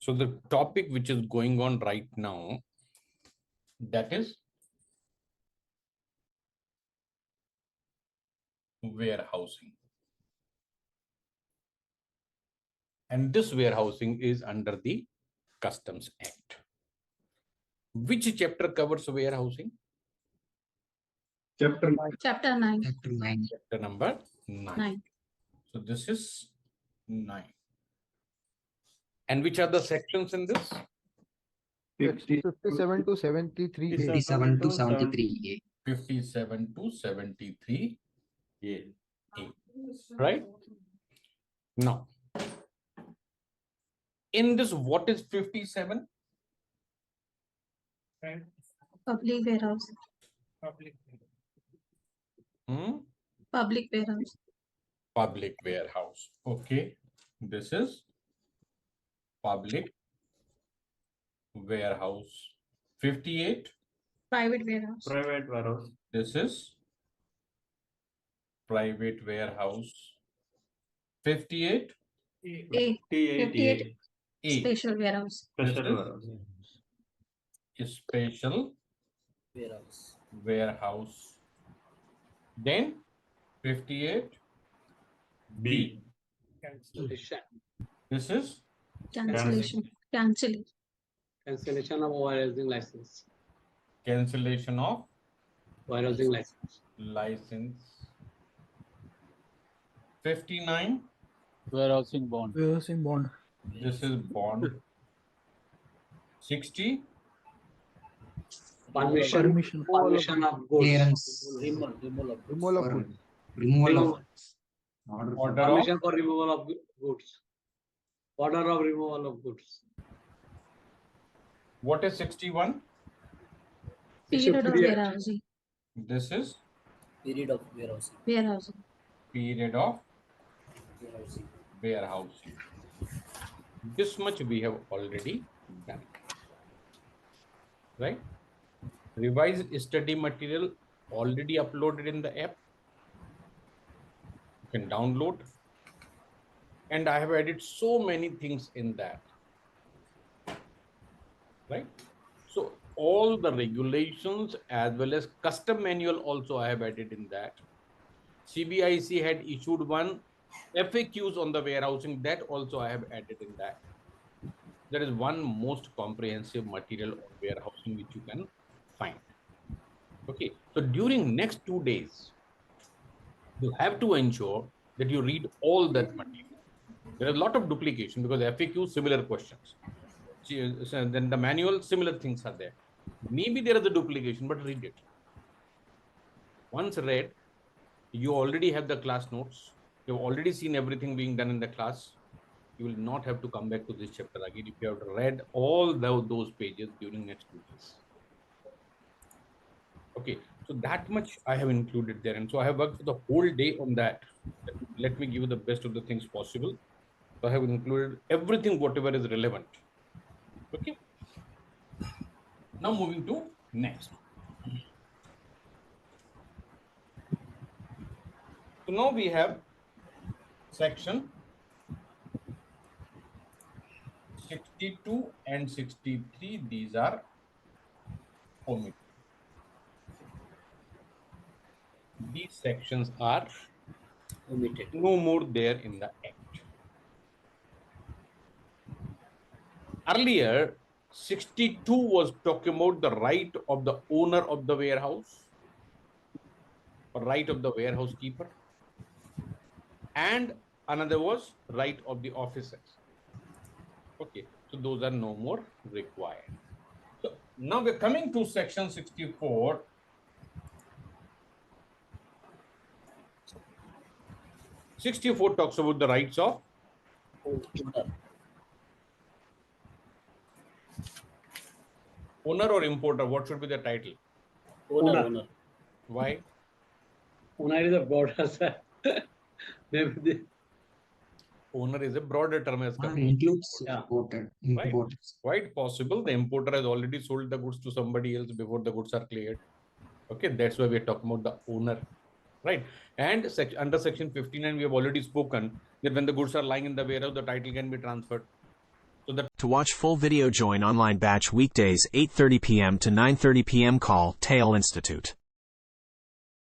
So the topic which is going on right now, that is warehousing. And this warehousing is under the Customs Act. Which chapter covers warehousing? Chapter 9. Chapter 9. Chapter 9. Chapter number 9. 9. So this is 9. And which are the sections in this? 57 to 73. 57 to 73A. 57 to 73 A. Right? Now, in this, what is 57? Public warehouse. Public warehouse. Public warehouse. Okay. This is public warehouse. 58. Private warehouse. Private warehouse. This is private warehouse. 58. A. 58. A. Special warehouse. Special warehouse. Special warehouse. Then 58. B. This is Cancellation. Cancellation. Cancellation of warehousing license. cancellation of Warehousing license. license. 59. Warehousing bond. Warehousing bond. This is bond. 60. Permission of goods. Clearance. Removal of goods. Removal of order. Order of Permission for removal of goods. Order of removal of goods. what is 61? Period of Period. warehousing. This is Period of warehousing. Warehousing. period of Warehousing. warehousing. This much we have already done. Right? Revised study material already uploaded in the app. You can download. And I have added so many things in that. Right? So all the regulations as well as custom manual also I have added in that. CBIC had issued one FAQs on the warehousing, that also I have added in that. There is one most comprehensive material on warehousing which you can find. Okay, so during next 2 days, you have to ensure that you read all that material. There is a lot of duplication because FAQ similar questions. So then the manual, similar things are there. Maybe there is a duplication, but read it. Once read, you already have the class notes. You've already seen everything being done in the class. You will not have to come back to this chapter again if you have read all those pages during next 2 days. Okay, so that much I have included there. And so I have worked for the whole day on that. Let me give you the best of the things possible. So I have included everything, whatever is relevant. Okay. Now moving to next. So now we have section 62 and 63. These are omitted. These sections are Omitted. no more there in the act. Earlier, 62 was talking about the right of the owner of the warehouse, or right of the warehouse keeper, and another was right of the officers. Okay, so those are no more required. So now we're coming to section 64. Sixty-four talks about the rights of owner or importer. What should be the title? Owner. Why? Owner is a broader, sir. Maybe the Owner is a broader term as Order compared. includes Yeah. imported. Right. Quite possible the importer has already sold the goods to somebody else before the goods are cleared. Okay, that's why we are talking about the owner, right? And under section 59, we have already spoken that when the goods are lying in the warehouse, the title can be transferred. So the To watch full video, join online batch weekdays 8:30 p.m. to 9:30 p.m. Call TAIL Institute.